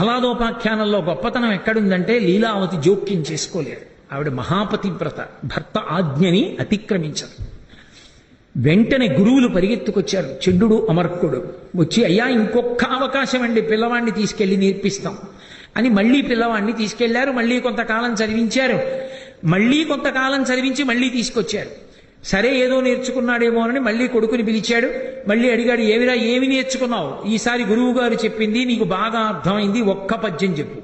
ప్రహ్లాదోపాఖ్యానంలో గొప్పతనం ఎక్కడుందంటే లీలావతి జోక్యం చేసుకోలేరు. ఆవిడ మహాపతివ్రత, భర్త ఆజ్ఞని అతిక్రమించదు. వెంటనే గురువులు పరిగెత్తుకొచ్చారు, చండుడు అమర్కుడు వచ్చి, అయ్యా ఇంకొక అవకాశం అండి, పిల్లవాడిని తీసుకెళ్లి నేర్పిస్తాం అని మళ్ళీ పిల్లవాడిని తీసుకెళ్లారు. మళ్ళీ కొంతకాలం చదివించారు, మళ్ళీ కొంతకాలం చదివించి మళ్ళీ తీసుకొచ్చారు. సరే ఏదో నేర్చుకున్నాడేమోనని మళ్ళీ కొడుకుని పిలిచాడు. మళ్ళీ అడిగాడు, ఏమిరా ఏమి నేర్చుకున్నావు? ఈసారి గురువు గారు చెప్పింది నీకు బాగా అర్థమైంది, ఒక్క పద్యం చెప్పు.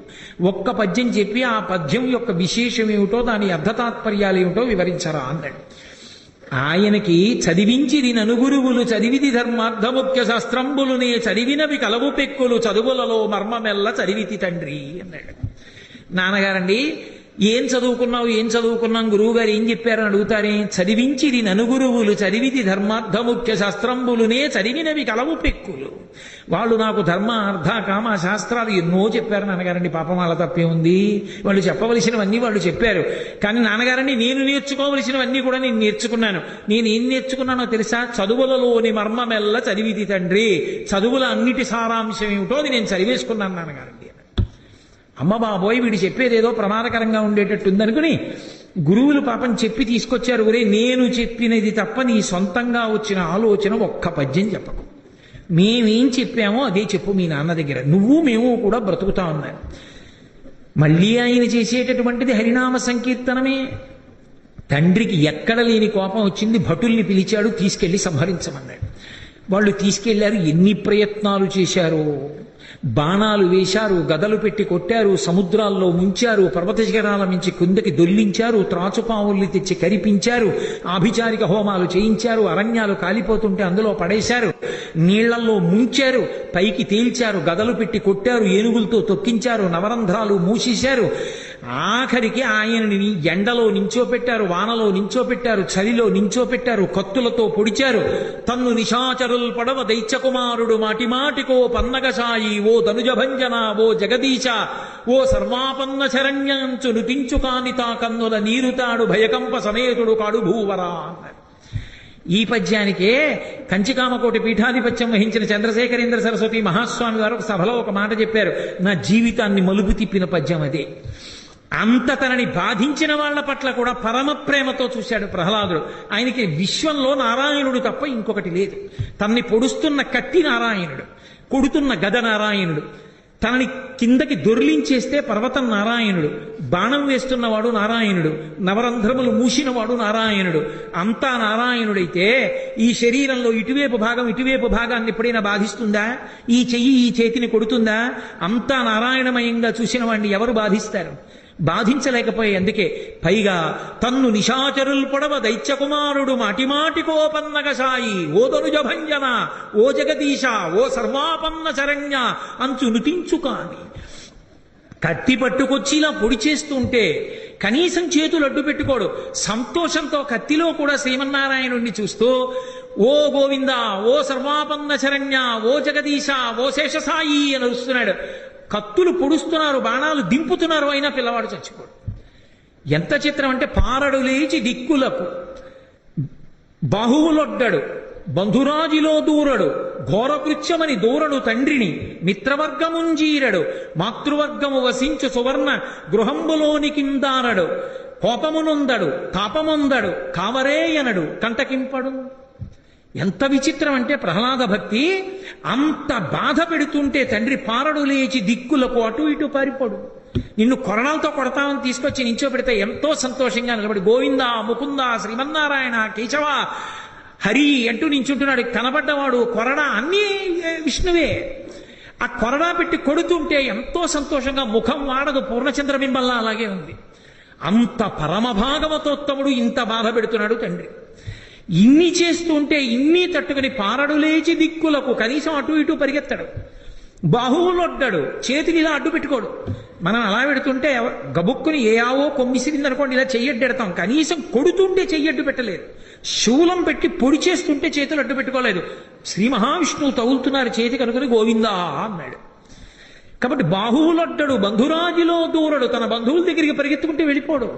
ఒక్క పద్యం చెప్పి ఆ పద్యం యొక్క విశేషం ఏమిటో, దాని అర్థతాత్పర్యాలు ఏమిటో వివరించరా అన్నాడు. ఆయనకి చదివించిది ననుగురువులు చదివిది ధర్మార్థముఖ్య శాస్త్రంబులునే చదివినవి కలవు పెక్కులు చదువులలో మర్మమెల్ల చదివితి తండ్రి అన్నాడు. నాన్నగారండి ఏం చదువుకున్నావు, ఏం చదువుకున్నాం, గురువు గారు ఏం చెప్పారని అడుగుతారే. చదివించిది ననుగురువులు చదివిది ధర్మార్థముఖ్య శాస్త్రంబులునే చదివినవి కలవు పెక్కులు. వాళ్ళు నాకు ధర్మ అర్థ కామ శాస్త్రాలు ఎన్నో చెప్పారు నాన్నగారండి. పాపం వాళ్ళ తప్పే ఉంది, వాళ్ళు చెప్పవలసినవన్నీ వాళ్ళు చెప్పారు. కానీ నాన్నగారండి నేను నేర్చుకోవలసినవన్నీ కూడా నేను నేర్చుకున్నాను. నేను ఏం నేర్చుకున్నానో తెలుసా? చదువులలోని మర్మమెల్ల చదివిది తండ్రి. చదువుల అన్నిటి సారాంశం ఏమిటో అది నేను చదివేసుకున్నాను నాన్నగారండి. అమ్మ బాబోయ్ వీడు చెప్పేది ఏదో ప్రమాదకరంగా ఉండేటట్టుందనుకుని గురువులు పాపం చెప్పి తీసుకొచ్చారు. ఒరే నేను చెప్పినది తప్ప నీ సొంతంగా వచ్చిన ఆలోచన ఒక్క పద్యం చెప్పకు, మేమేం చెప్పామో అదే చెప్పు మీ నాన్న దగ్గర, నువ్వు మేము కూడా బ్రతుకుతా ఉన్నారు. మళ్ళీ ఆయన చేసేటటువంటిది హరినామ సంకీర్తనమే. తండ్రికి ఎక్కడ లేని కోపం వచ్చింది, భటుల్ని పిలిచాడు, తీసుకెళ్లి సంహరించమన్నాడు. వాళ్ళు తీసుకెళ్లారు. ఎన్ని ప్రయత్నాలు చేశారో, బాణాలు వేశారు, గదలు పెట్టి కొట్టారు, సముద్రాల్లో ముంచారు, పర్వత శిఖరాల నుంచి కిందకి దొల్లించారు, త్రాచుపావుల్ని తెచ్చి కరిపించారు, ఆభిచారిక హోమాలు చేయించారు, అరణ్యాలు కాలిపోతుంటే అందులో పడేశారు, నీళ్లల్లో ముంచారు, పైకి తేల్చారు, గదలు పెట్టి కొట్టారు, ఏనుగులతో తొక్కించారు, నవరంధ్రాలు మూసేశారు. ఆఖరికి ఆయనని ఎండలో నించోపెట్టారు, వానలో నించోపెట్టారు, చలిలో నించోపెట్టారు, కత్తులతో పొడిచారు. తన్ను నిశాచరుల్ పడవ దైత్యకుమారుడు మాటిమాటికో పన్నగసాయి ఓ ధనుజభంజన ఓ జగదీశ ఓ సర్వాపన్న శరణ్యంచు నుతించు కానితా కన్నుల నీరుతాడు భయకంప సమేతుడు కాడు భూవరా అన్నారు. ఈ పద్యానికే కంచికామకోటి పీఠాధిపత్యం వహించిన చంద్రశేఖరేంద్ర సరస్వతి మహాస్వామి వారు ఒక సభలో ఒక మాట చెప్పారు. నా జీవితాన్ని మలుపు తిప్పిన పద్యం అదే. అంత తనని బాధించిన వాళ్ల పట్ల కూడా పరమ ప్రేమతో చూశాడు ప్రహ్లాదుడు. ఆయనకి విశ్వంలో నారాయణుడు తప్ప ఇంకొకటి లేదు. తనని పొడుస్తున్న కత్తి నారాయణుడు, కొడుతున్న గద నారాయణుడు, తనని కిందకి దొర్లించేస్తే పర్వతం నారాయణుడు, బాణం వేస్తున్నవాడు నారాయణుడు, నవరంధ్రములు మూసినవాడు నారాయణుడు. అంతా నారాయణుడైతే ఈ శరీరంలో ఇటువైపు భాగం ఇటువైపు భాగాన్ని ఎప్పుడైనా బాధిస్తుందా? ఈ చెయ్యి ఈ చేతిని కొడుతుందా? అంతా నారాయణమయంగా చూసిన వాడిని ఎవరు బాధిస్తారు? బాధించలేకపోయే. అందుకే పైగా తన్ను నిశాచరుల్ పొడవ దైత్యకుమారుడు మాటిమాటికోపన్నగ సాయి ఓ ధనుజభంజన ఓ జగదీశ ఓ సర్వాపన్న శరణ్య అంచు నుతించు కాని. కత్తి పట్టుకొచ్చి ఇలా పొడి చేస్తుంటే కనీసం చేతులు అడ్డు పెట్టుకోడు. సంతోషంతో కత్తిలో కూడా శ్రీమన్నారాయణుణ్ణి చూస్తూ ఓ గోవింద ఓ సర్వాపన్న శరణ్య ఓ జగదీశ ఓ శేషసాయి అని అరుస్తున్నాడు. కత్తులు పొడుస్తున్నారు, బాణాలు దింపుతున్నారు, అయినా పిల్లవాడు చచ్చిపోడు. ఎంత చిత్రం అంటే పారడు లేచి దిక్కులకు బాహువులొడ్డడు బంధురాజిలో దూరడు ఘోరకృత్యమని దూరడు తండ్రిని మిత్రవర్గముంజీరడు మాతృవర్గము వసించు సువర్ణ గృహంబులోని కిందారడు కోపమునొందడు తాపమొందడు కావరేయనడు కంటకింపడు. ఎంత విచిత్రం అంటే ప్రహ్లాద భక్తి. అంత బాధ పెడుతుంటే తండ్రి పారడు లేచి దిక్కులకు అటు ఇటు పారిపోడు. నిన్ను కొరణాలతో కొడతామని తీసుకొచ్చి నించోబెడితే ఎంతో సంతోషంగా నిలబడి గోవింద ముకుంద శ్రీమన్నారాయణ కేశవ హరి అంటూ నించుంటున్నాడు. కనబడ్డవాడు కొరడా అన్నీ విష్ణువే. ఆ కొరడా పెట్టి కొడుతుంటే ఎంతో సంతోషంగా ముఖం వాడదు, పూర్ణచంద్రబింబల్లా అలాగే ఉంది. అంత పరమభాగవతోత్తముడు ఇంత బాధ పెడుతున్నాడు తండ్రి. ఇన్ని చేస్తుంటే ఇన్ని తట్టుకుని పారడు లేచి దిక్కులకు కనీసం అటు ఇటు పరిగెత్తాడు. బాహువులొడ్డాడు, చేతిని ఇలా అడ్డు పెట్టుకోడు. మనం అలా పెడుతుంటే గబుక్కుని ఏ ఆవో కొమ్మిసిరింది అనుకోండి ఇలా చెయ్యడ్డెడతాం. కనీసం కొడుతుంటే చెయ్యడ్డు పెట్టలేదు. శూలం పెట్టి పొడి చేస్తుంటే చేతులు అడ్డు పెట్టుకోలేదు. శ్రీ మహావిష్ణువు తగులుతున్నారు చేతి కనుకొని గోవిందా అన్నాడు. కాబట్టి బాహువులొడ్డడు బంధురాజిలో దూరడు, తన బంధువుల దగ్గరికి పరిగెత్తుకుంటే వెళ్ళిపోడు.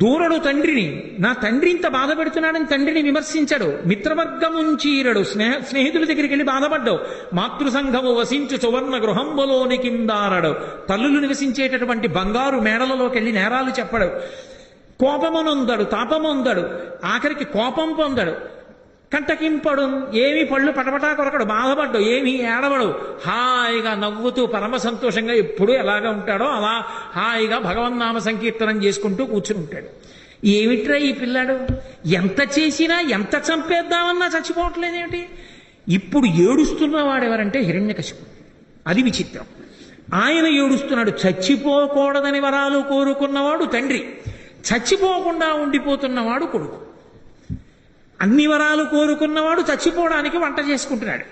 దూరడు తండ్రిని, నా తండ్రి ఇంత బాధ పెడుతున్నాడని తండ్రిని విమర్శించాడు. మిత్రవర్గముంచీరడు, స్నేహితుల దగ్గరికి వెళ్ళి బాధపడ్డావు. మాతృసంఘము వసించు సువర్ణ గృహంబులోని కిందారడు, తల్లులు నివసించేటటువంటి బంగారు మేడలలోకి వెళ్ళి నేరాలు చెప్పడు. కోపమునొందడు, తాపమొందడు, ఆఖరికి కోపం పొందడు. కంటకింపడు, ఏమి పళ్ళు పటపటా కొరకడు, బాధపడ్డు, ఏమి ఏడవడు, హాయిగా నవ్వుతూ పరమ సంతోషంగా ఎప్పుడూ ఎలాగా ఉంటాడో అలా హాయిగా భగవన్నామ సంకీర్తనం చేసుకుంటూ కూర్చుని ఉంటాడు. ఏమిట్రా ఈ పిల్లాడు, ఎంత చేసినా ఎంత చంపేద్దామన్నా చచ్చిపోవట్లేదేమిటి? ఇప్పుడు ఏడుస్తున్నవాడెవరంటే హిరణ్యకశిపుడు. అది విచిత్రం. ఆయన ఏడుస్తున్నాడు. చచ్చిపోకూడదని వరాలు కోరుకున్నవాడు తండ్రి, చచ్చిపోకుండా ఉండిపోతున్నవాడు కొడుకు. అన్ని వరాలు కోరుకున్నవాడు చచ్చిపోవడానికి వంట చేసుకుంటున్నాడు.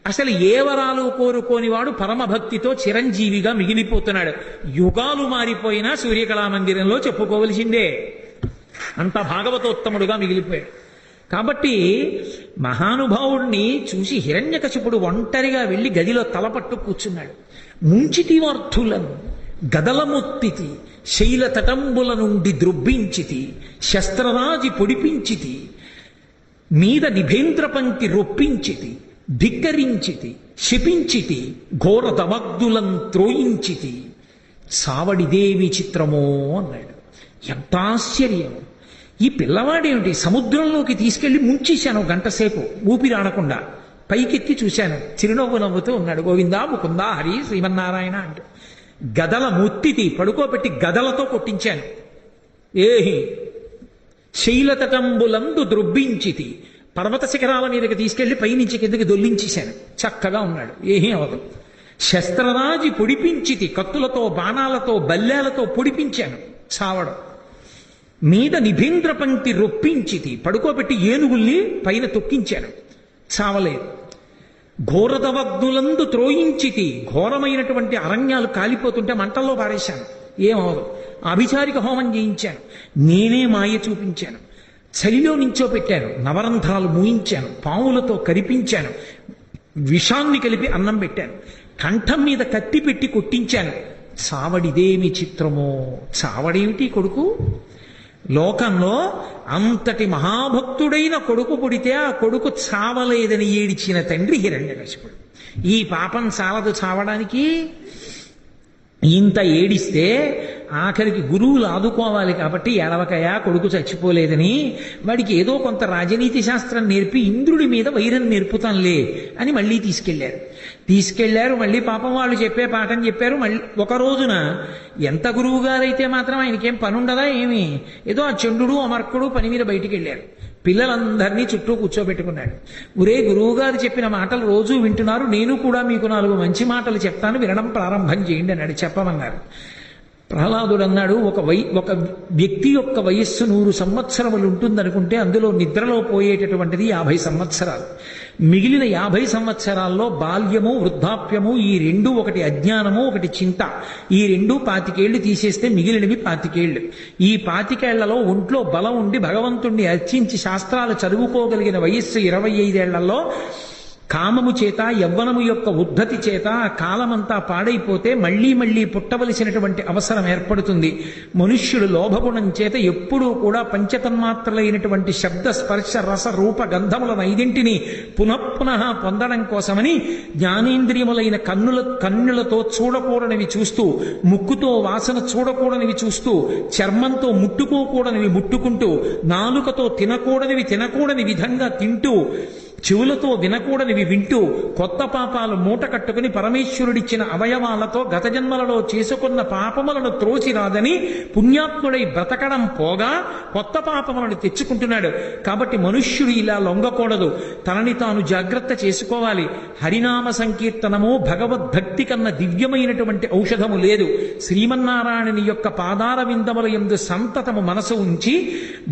అసలు ఏ వరాలు కోరుకోనివాడు పరమభక్తితో చిరంజీవిగా మిగిలిపోతున్నాడు. యుగాలు మారిపోయినా సూర్యకళామందిరంలో చెప్పుకోవలసిందే, అంత భాగవతోత్తముడుగా మిగిలిపోయాడు. కాబట్టి మహానుభావుడిని చూసి హిరణ్యకశిపుడు ఒంటరిగా వెళ్లి గదిలో తలపట్టు కూర్చున్నాడు. ముంచితివార్థులను గదలముత్తితి, శైలతటంబుల నుండి ద్రుబ్బించితి, శస్త్రరాజి పొడిపించితి, మీద నిభేంద్ర పంక్తి రొప్పించితి, ధిక్కరించితి, శపించితి, ఘోర దవగ్ధులం త్రోయించితి, సావడిదేవి చిత్రమో అన్నాడు. ఎంత ఆశ్చర్యం! ఈ పిల్లవాడేమిటి, సముద్రంలోకి తీసుకెళ్లి ముంచేశాను గంట సేపు ఊపిరాడకుండా. పైకెత్తి చూశాను, చిరునవ్వు నవ్వుతూ ఉన్నాడు. గోవిందా ముకుందా హరి శ్రీమన్నారాయణ అంటూ. గదల ముత్తితి, పడుకోబెట్టి గదలతో కొట్టించాను. ఏహి శైలతటంబులందు ద్రుబ్బించితి, పర్వత శిఖరాల మీదకి తీసుకెళ్లి పైనుంచి కిందకి దొల్లించేశాను. చక్కగా ఉన్నాడు, ఏమీ అవదు. శస్త్రరాజి పొడిపించితి, కత్తులతో బాణాలతో బల్లేలతో పొడిపించాను, చావడం. మీద నిభేంద్ర పంక్తి రొప్పించితి, పడుకోబెట్టి ఏనుగుల్ని పైన తొక్కించాను, చావలేదు. ఘోరదవగ్ధులందు త్రోయించితి, ఘోరమైనటువంటి అరణ్యాలు కాలిపోతుంటే మంటల్లో పారేశాను, ఏమవదు. అభిచారిక హోమం చేయించాను, నేనే మాయ చూపించాను, చలిలో నించోపెట్టాను, నవరంధ్రాలు మూయించాను, పాములతో కరిపించాను, విషాన్ని కలిపి అన్నం పెట్టాను, కంఠం మీద కత్తి పెట్టి కొట్టించాను. చావడిదేమి చిత్రమో, చావడేమిటి కొడుకు? లోకంలో అంతటి మహాభక్తుడైన కొడుకు పుడితే ఆ కొడుకు చావలేదని ఏడిచిన తండ్రి హిరణ్యకశిపుడు. ఈ పాపం చాలదు చావడానికి. ఇంత ఏడిస్తే ఆఖరికి గురువులు ఆదుకోవాలి కాబట్టి ఎడవకయా కొడుకు చచ్చిపోలేదని వాడికి ఏదో కొంత రాజనీతి శాస్త్రం నేర్పి ఇంద్రుడి మీద వైరం నేర్పుతాంలే అని మళ్ళీ తీసుకెళ్లారు. మళ్ళీ పాపం వాళ్ళు చెప్పే పాఠం చెప్పారు. మళ్ళీ ఒక రోజున ఎంత గురువు గారైతే మాత్రం ఆయనకేం పని ఉండదా ఏమి, ఏదో ఆ చండుడు అమర్కుడు పని మీద బయటికి వెళ్ళారు. పిల్లలందరినీ చుట్టూ కూర్చోబెట్టుకున్నాడు. ఒరే, గురువుగారు చెప్పిన మాటలు రోజూ వింటున్నారు, నేను కూడా మీకు 4 మంచి మాటలు చెప్తాను, వినడం ప్రారంభం చేయండి అన్నాడు. చెప్పమన్నారు. ప్రహ్లాదుడు అన్నాడు, ఒక వ్యక్తి యొక్క వయస్సు 100 సంవత్సరములు ఉంటుందనుకుంటే అందులో నిద్రలో పోయేటటువంటిది 50 సంవత్సరాలు. మిగిలిన 50 సంవత్సరాల్లో బాల్యము వృద్ధాప్యము ఈ రెండు, ఒకటి అజ్ఞానము ఒకటి చింత, ఈ 25 ఏళ్లు తీసేస్తే మిగిలినవి 25 ఏళ్లు. ఈ 25 ఏళ్లలో ఒంట్లో బలం ఉండి భగవంతుణ్ణి అర్చించి శాస్త్రాలు చదువుకోగలిగిన వయస్సు 25 ఏళ్లలో కామము చేత యవ్వనము యొక్క ఉద్ధతి చేత ఆ కాలమంతా పాడైపోతే మళ్లీ పుట్టవలసినటువంటి అవసరం ఏర్పడుతుంది. మనుష్యుడు లోభగుణం చేత ఎప్పుడూ కూడా పంచతన్మాత్రలైనటువంటి శబ్ద స్పర్శ రస రూప గంధములను 5 పునఃపునః పొందడం కోసమని జ్ఞానేంద్రియములైన కన్నులతో చూడకూడనివి చూస్తూ, ముక్కుతో వాసన చూడకూడనివి చూస్తూ, చర్మంతో ముట్టుకోకూడనివి ముట్టుకుంటూ, నాలుకతో తినకూడని విధంగా తింటూ, చెవులతో వినకూడనివి వింటూ, కొత్త పాపాలు మూట కట్టుకుని పరమేశ్వరుడిచ్చిన అవయవాలతో గత జన్మలలో చేసుకున్న పాపములను త్రోసిరాదని పుణ్యాత్ముడై బ్రతకడం పోగా కొత్త పాపములను తెచ్చుకుంటున్నాడు. కాబట్టి మనుష్యుడు ఇలా లొంగకూడదు, తనని తాను జాగ్రత్త చేసుకోవాలి. హరినామ సంకీర్తనము భగవద్భక్తి కన్నా దివ్యమైనటువంటి ఔషధము లేదు. శ్రీమన్నారాయణుని యొక్క పాదార విందముల యందు సంతతము మనసు ఉంచి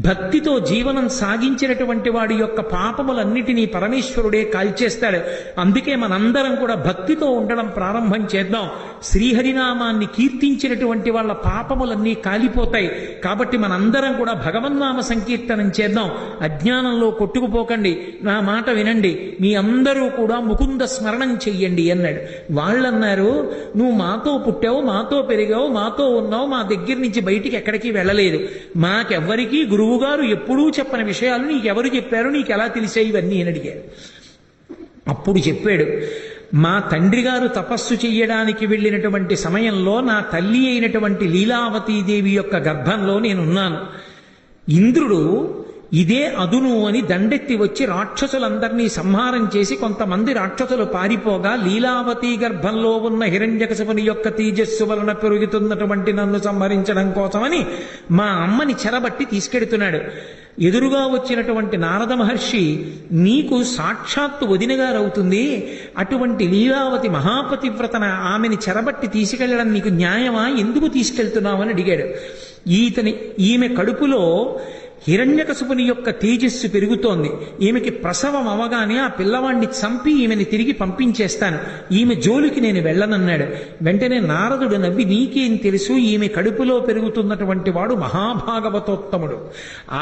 భక్తితో జీవనం సాగించినటువంటి వాడి యొక్క పాపములన్నిటినీ పరమేశ్వరుడే కాల్చేస్తాడు. అందుకే మనందరం కూడా భక్తితో ఉండడం ప్రారంభం చేద్దాం. శ్రీహరినామాన్ని కీర్తించినటువంటి వాళ్ళ పాపములన్నీ కాలిపోతాయి. కాబట్టి మనందరం కూడా భగవన్నామ సంకీర్తనం చేద్దాం. అజ్ఞానంలో కొట్టుకుపోకండి, నా మాట వినండి, మీ అందరూ కూడా ముకుంద స్మరణం చెయ్యండి అన్నాడు. వాళ్ళన్నారు, నువ్వు మాతో పుట్టావు, మాతో పెరిగావు, మాతో ఉన్నావు, మా దగ్గర నుంచి బయటికి ఎక్కడికి వెళ్ళలేదు, మాకెవ్వరికీ గురువుగారు ఎప్పుడూ చెప్పని విషయాలు నీకెవరు చెప్పారు, నీకెలా తెలిసాయి ఇవన్నీ అని అడిగారు. అప్పుడు చెప్పాడు, మా తండ్రి గారు తపస్సు చెయ్యడానికి వెళ్ళినటువంటి సమయంలో నా తల్లి అయినటువంటి లీలావతీదేవి యొక్క గర్భంలో నేనున్నాను. ఇంద్రుడు ఇదే అదును అని దండెత్తి వచ్చి రాక్షసులందరినీ సంహారం చేసి కొంతమంది రాక్షసులు పారిపోగా లీలావతి గర్భంలో ఉన్న హిరణ్యకశిపుని యొక్క తేజస్సు వలన పెరుగుతున్నటువంటి నన్ను సంహరించడం కోసమని మా అమ్మని చెరబట్టి తీసుకెడుతున్నాడు. ఎదురుగా వచ్చినటువంటి నారద మహర్షి, నీకు సాక్షాత్తు వదినగారవుతుంది, అటువంటి లీలావతి మహాపతివ్రతన ఆమెని చెరబట్టి తీసుకెళ్లడం నీకు న్యాయమా, ఎందుకు తీసుకెళ్తున్నావని అడిగాడు. ఈమె కడుపులో హిరణ్యకశిపుని యొక్క తేజస్సు పెరుగుతోంది, ఈమెకి ప్రసవం అవగానే ఆ పిల్లవాడిని చంపి ఈమెని తిరిగి పంపించేస్తాను, ఈమె జోలికి నేను వెళ్ళనన్నాడు. వెంటనే నారదుడు నవ్వి, నీకేం తెలుసు, ఈమె కడుపులో పెరుగుతున్నటువంటి వాడు మహాభాగవతోత్తముడు,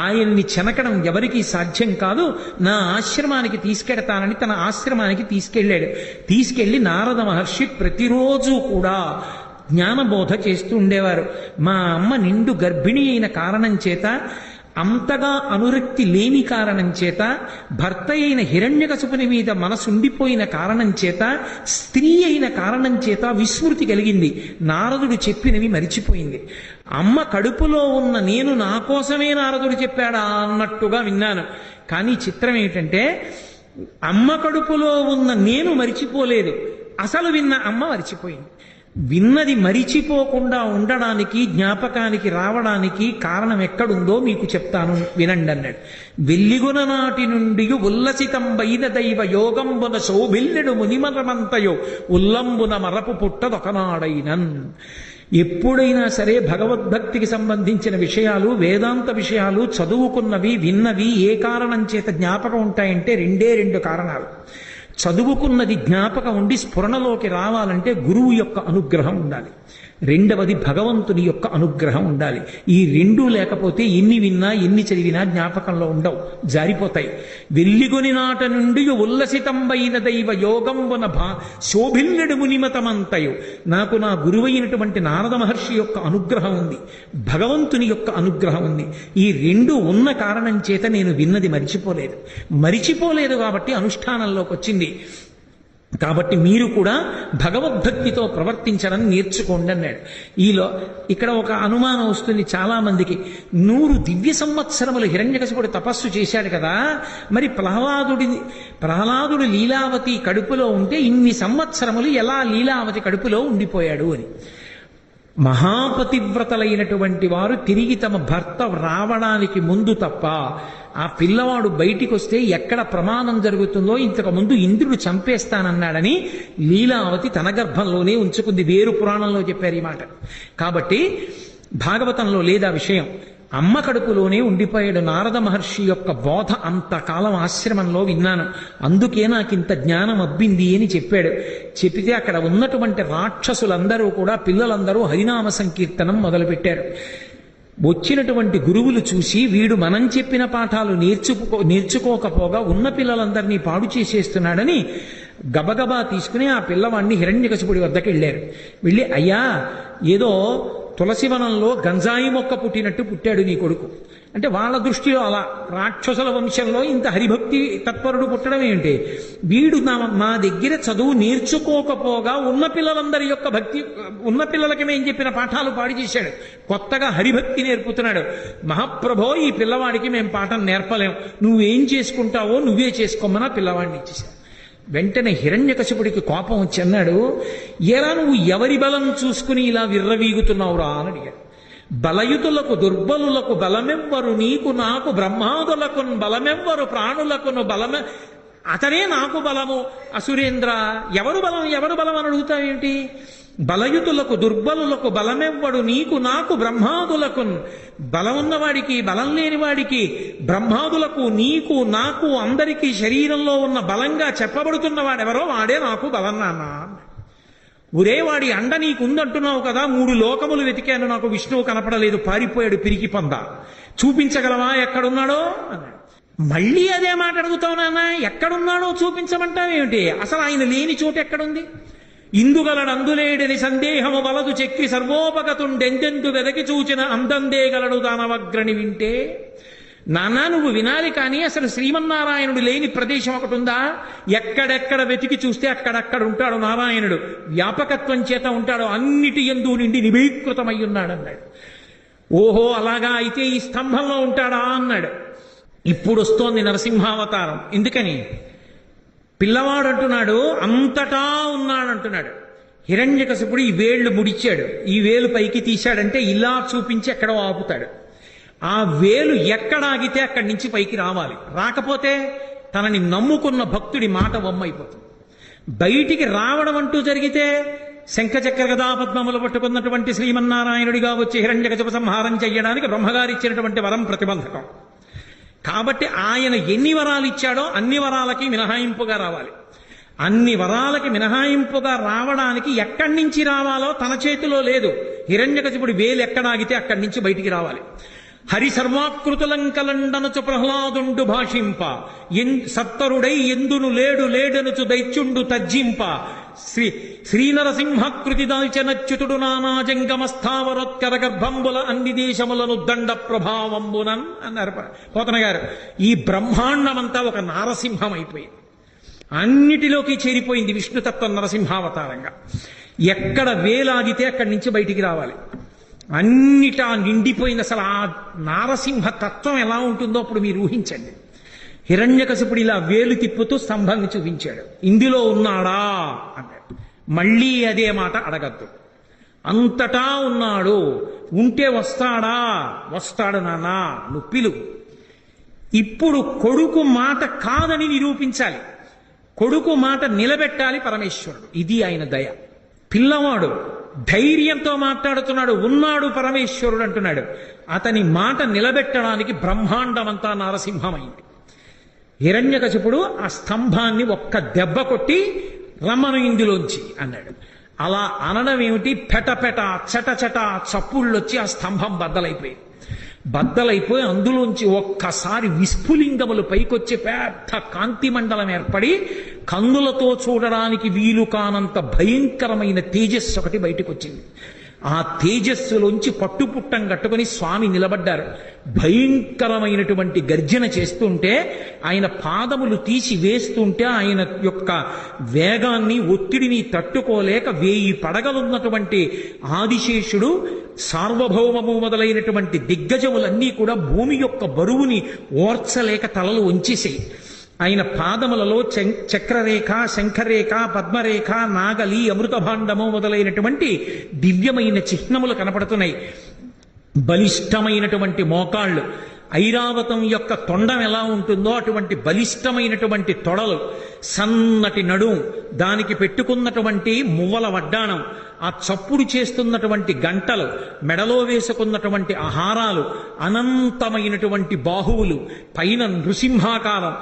ఆయన్ని చెనకడం ఎవరికీ సాధ్యం కాదు, నా ఆశ్రమానికి తీసుకెడతానని తన ఆశ్రమానికి తీసుకెళ్ళాడు. తీసుకెళ్లి నారద మహర్షి ప్రతిరోజు కూడా జ్ఞానబోధ చేస్తూ ఉండేవారు. మా అమ్మ నిండు గర్భిణి అయిన కారణం చేత, అంతగా అనురక్తి లేని కారణం చేత, భర్త అయిన హిరణ్యకశిపుని మీద మనసుండిపోయిన కారణం చేత, స్త్రీ అయిన కారణం చేత విస్మృతి కలిగింది, నారదుడు చెప్పినవి మరిచిపోయింది. అమ్మ కడుపులో ఉన్న నేను నా కోసమే నారదుడు చెప్పాడా అన్నట్టుగా విన్నాను. కానీ చిత్రం ఏంటంటే, అమ్మ కడుపులో ఉన్న నేను మరిచిపోలేదు, అసలు విన్న అమ్మ మరిచిపోయింది. విన్నది మరిచిపోకుండా ఉండడానికి, జ్ఞాపకానికి రావడానికి కారణం ఎక్కడుందో మీకు చెప్తాను వినండి అన్నాడు. వెల్లిగున నాటి నుండి ఉల్లసితంబైన దైవ యోగంబున శోభిల్లెడు మునిమరమంతయో ఉల్లంబున మరపు పుట్టదొకనాడైనన్. ఎప్పుడైనా సరే భగవద్భక్తికి సంబంధించిన విషయాలు, వేదాంత విషయాలు చదువుకున్నవి, విన్నవి ఏ కారణం చేత జ్ఞాపకం ఉంటాయంటే రెండు కారణాలు. చదువుకున్నది జ్ఞాపకం ఉండి స్ఫురణలోకి రావాలంటే గురువు యొక్క అనుగ్రహం ఉండాలి, రెండవది భగవంతుని యొక్క అనుగ్రహం ఉండాలి. ఈ రెండూ లేకపోతే ఎన్ని విన్నా ఎన్ని చదివినా జ్ఞాపకంలో ఉండవు, జారిపోతాయి. వెల్లిగొని నాట నుండి ఉల్లసితంబైన దైవ యోగంబున శోభిల్లెడు మునిమతమంతయు. నాకు నా గురువైనటువంటి నారద మహర్షి యొక్క అనుగ్రహం ఉంది, భగవంతుని యొక్క అనుగ్రహం ఉంది. ఈ రెండు ఉన్న కారణం చేత నేను విన్నది మరిచిపోలేదు కాబట్టి అనుష్ఠానంలోకి వచ్చింది. కాబట్టి మీరు కూడా భగవద్భక్తితో ప్రవర్తించడం నేర్చుకోండి అన్నాడు. ఇక్కడ ఒక అనుమానం వస్తుంది చాలా మందికి, 100 దివ్య సంవత్సరములు హిరణ్యకశిపుడు తపస్సు చేశాడు కదా, మరి ప్రహ్లాదుడు లీలావతి కడుపులో ఉంటే ఇన్ని సంవత్సరములు ఎలా లీలావతి కడుపులో ఉండిపోయాడు అని. మహాపతివ్రతలైనటువంటి వారు తిరిగి తమ భర్త రావడానికి ముందు తప్ప ఆ పిల్లవాడు బయటికి వస్తే ఎక్కడ ప్రమాదం జరుగుతుందో, ఇంతకు ముందు ఇంద్రుడు చంపేస్తానన్నాడని లీలావతి తన గర్భంలోనే ఉంచుకుంది. వేరు పురాణంలో చెప్పారు ఈ మాట. కాబట్టి భాగవతంలో లేదా విషయం, అమ్మ కడుపులోనే ఉండిపోయాడు. నారద మహర్షి యొక్క బోధ అంతకాలం ఆశ్రమంలో విన్నాను, అందుకే నాకు ఇంత జ్ఞానం అబ్బింది అని చెప్పాడు. చెప్పితే అక్కడ ఉన్నటువంటి రాక్షసులందరూ కూడా, పిల్లలందరూ హరినామ సంకీర్తనం మొదలుపెట్టారు. వచ్చినటువంటి గురువులు చూసి, వీడు మనం చెప్పిన పాఠాలు నేర్చుకోకపోగా ఉన్న పిల్లలందరినీ పాడు చేసేస్తున్నాడని గబగబా తీసుకుని ఆ పిల్లవాడిని హిరణ్యకశిపుడి వద్దకు వెళ్ళారు. వెళ్ళి, అయ్యా, ఏదో తులసివనంలో గంజాయి మొక్క పుట్టినట్టు పుట్టాడు నీ కొడుకు అంటే, వాళ్ళ దృష్టిలో అలా రాక్షసుల వంశంలో ఇంత హరిభక్తి తత్పరుడు పుట్టడం ఏంటి, వీడు మా దగ్గర చదువు నేర్చుకోకపోగా ఉన్న పిల్లలందరి యొక్క భక్తి, ఉన్న పిల్లలకి మేము చెప్పిన పాఠాలు పాడి చేశాడు, కొత్తగా హరిభక్తి నేర్పుతున్నాడు. మహాప్రభో, ఈ పిల్లవాడికి మేము పాఠం నేర్పలేం, నువ్వేం చేసుకుంటావో నువ్వే చేసుకోమని ఆ పిల్లవాడిని ఇచ్చేశాడు. వెంటనే హిరణ్యకశిపుడికి కోపం వచ్చి అన్నాడు, ఎరా నువ్వు ఎవరి బలం చూసుకుని ఇలా విర్రవీగుతున్నావురా అని అడిగాడు. బలయుతులకు దుర్బలులకు బలమెవ్వరు, నీకు నాకు బ్రహ్మాదులకు బలమెవ్వరు, ప్రాణులకును బలమే, అతనే నాకు బలము. అసురేంద్ర, ఎవరు బలం అని అడుగుతావేంటి? బలయుతులకు దుర్బలులకు బలమెవ్వడు, నీకు నాకు బ్రహ్మాదులకు. బలం ఉన్నవాడికి బలం లేనివాడికి, బ్రహ్మాదులకు నీకు నాకు అందరికీ శరీరంలో ఉన్న బలంగా చెప్పబడుతున్నవాడెవరో వాడే నాకు బలం నాన్న. ఒరేవాడి అండ నీకుందంటున్నావు కదా, 3 లోకములు వెతికాను, నాకు విష్ణువు కనపడలేదు, పారిపోయాడు పిరికి పంద, చూపించగలవా ఎక్కడున్నాడో అన్నాడు. మళ్ళీ అదే మాట అడుగుతావు నాన్న, ఎక్కడున్నాడో చూపించమంటావేమిటి? అసలు ఆయన లేని చోటు ఎక్కడుంది? ఇందుగలడు అందులేడని సందేహము వలదు చెక్కి సర్వోపగతుండెందెందు వెదకి చూచిన అందందేగలడు దానవగ్రని వింటే. నాన్న నువ్వు వినాలి, కానీ అసలు శ్రీమన్నారాయణుడు లేని ప్రదేశం ఒకటి ఉందా? ఎక్కడెక్కడ వెతికి చూస్తే అక్కడక్కడ ఉంటాడు నారాయణుడు, వ్యాపకత్వం చేత ఉంటాడు, అన్నిటి యందు నిండి నిబీకృతమై ఉన్నాడు అన్నాడు. ఓహో అలాగా, అయితే ఈ స్తంభంలో ఉంటాడా అన్నాడు. ఇప్పుడు వస్తోంది నరసింహావతారం. ఎందుకని? పిల్లవాడు అంటున్నాడు అంతటా ఉన్నాడంటున్నాడు. హిరణ్యకశిపుడు ఈ వేళ్లు ముడిచాడు, ఈ వేలు పైకి తీశాడంటే ఇలా చూపించి ఎక్కడో ఆపుతాడు. ఆ వేలు ఎక్కడ ఆగితే అక్కడి నుంచి పైకి రావాలి, రాకపోతే తనని నమ్ముకున్న భక్తుడి మాట వమ్మైపోతుంది. బయటికి రావడం అంటూ జరిగితే శంఖచక్ర గదా పద్మములు పట్టుకున్నటువంటి శ్రీమన్నారాయణుడిగా వచ్చి హిరణ్యకశిప సంహారం చెయ్యడానికి బ్రహ్మగారు ఇచ్చినటువంటి వరం ప్రతిబంధకం. కాబట్టి ఆయన ఎన్ని వరాలు ఇచ్చాడో అన్ని వరాలకి మినహాయింపుగా రావాలి. అన్ని వరాలకి మినహాయింపుగా రావడానికి ఎక్కడి నుంచి రావాలో తన చేతిలో లేదు. హిరణ్యకశిపుడి వేలు ఎక్కడాగితే అక్కడి నుంచి బయటికి రావాలి. హరి సర్వాకృతులంకలండనుచు ప్రహ్లాదుండు భాషింప, సత్తరుడై ఎందును లేడు లేడనుచు దైత్యుండు తర్జింప, శ్రీనరసింహకృతి దాల్చనచ్యుతుడు నానా జంగమస్థావరోత్కర గర్భంబుల అన్ని దేశములను దండ ప్రభావంబునన్ అన్నారు పోతన గారు. ఈ బ్రహ్మాండమంతా ఒక నారసింహం అయిపోయింది, అన్నిటిలోకి చేరిపోయింది విష్ణుతత్వం నరసింహావతారంగా. ఎక్కడ వేలాగితే అక్కడి నుంచి బయటికి రావాలి, అన్నిటా నిండిపోయింది. అసలు ఆ నారసింహ తత్వం ఎలా ఉంటుందో అప్పుడు మీరు ఊహించండి. హిరణ్యకశిపుడు ఇలా వేలు తిప్పుతూ స్తంభాన్ని చూపించాడు, ఇందులో ఉన్నాడా అన్నాడు. మళ్ళీ అదే మాట అడగద్దు, అంతటా ఉన్నాడు, ఉంటే వస్తాడా? వస్తాడు నాన్న, నువ్వు పిలువు. ఇప్పుడు కొడుకు మాట కాదని నిరూపించాలి, కొడుకు మాట నిలబెట్టాలి పరమేశ్వరుడు. ఇది ఆయన దయ. పిల్లవాడు ధైర్యంతో మాట్లాడుతున్నాడు, ఉన్నాడు పరమేశ్వరుడు అంటున్నాడు. అతని మాట నిలబెట్టడానికి బ్రహ్మాండమంతా నారసింహమైంది. హిరణ్యకశిపుడు ఆ స్తంభాన్ని ఒక్క దెబ్బ కొట్టి రమ్మను ఇందులోంచి అన్నాడు. అలా అనడం ఏమిటి? పెటపెట చటచట చప్పుళ్ళొచ్చి ఆ స్తంభం బద్దలైపోయి అందులోంచి ఒక్కసారి విస్ఫులింగములు పైకొచ్చి పెద్ద కాంతి మండలం ఏర్పడి కన్నులతో చూడడానికి వీలు కానంత భయంకరమైన తేజస్సు ఒకటి బయటకు వచ్చింది. ఆ తేజస్సులోంచి పట్టుపుట్టం కట్టుకుని స్వామి నిలబడ్డారు. భయంకరమైనటువంటి గర్జన చేస్తుంటే ఆయన పాదములు తీసి వేస్తుంటే ఆయన యొక్క వేగాన్ని ఒత్తిడిని తట్టుకోలేక 1000 పడగలున్నటువంటి ఆదిశేషుడు సార్వభౌమము మొదలైనటువంటి దిగ్గజములన్నీ కూడా భూమి యొక్క బరువుని ఓర్చలేక తలలు వంచేసాయి. ఆయన పాదములలో చక్రరేఖ, శంఖరేఖ, పద్మరేఖ, నాగలి, అమృతభాండము మొదలైనటువంటి దివ్యమైన చిహ్నములు కనపడుతున్నాయి. బలిష్టమైనటువంటి మోకాళ్ళు, ఐరావతం యొక్క తొండం ఎలా ఉంటుందో అటువంటి బలిష్టమైనటువంటి తొడలు, సన్నటి నడుం, దానికి పెట్టుకున్నటువంటి మువ్వల వడ్డాణం, ఆ చప్పుడు చేస్తున్నటువంటి గంటలు, మెడలో వేసుకున్నటువంటి ఆహారాలు, అనంతమైనటువంటి బాహువులు, పైన నృసింహాకారం,